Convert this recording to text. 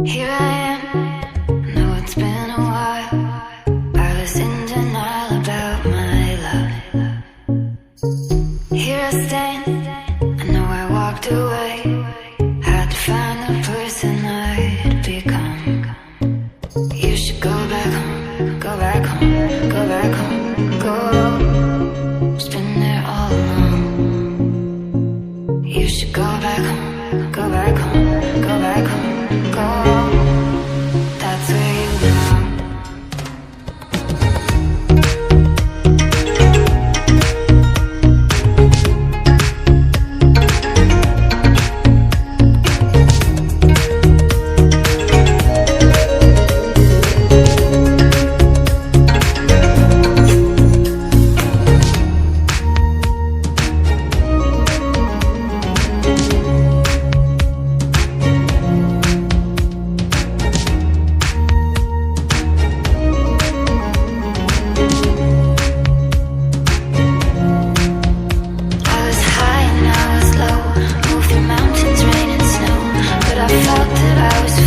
Here I am, know it's been a while. I was in denial about my love. Here I stand, I know I walked away. Had to find the person I'd become. You should go back home, go back home, go back home, go. It's been there all along. You should go back home, go back home, go back home, go. That's where you belong. I felt that I was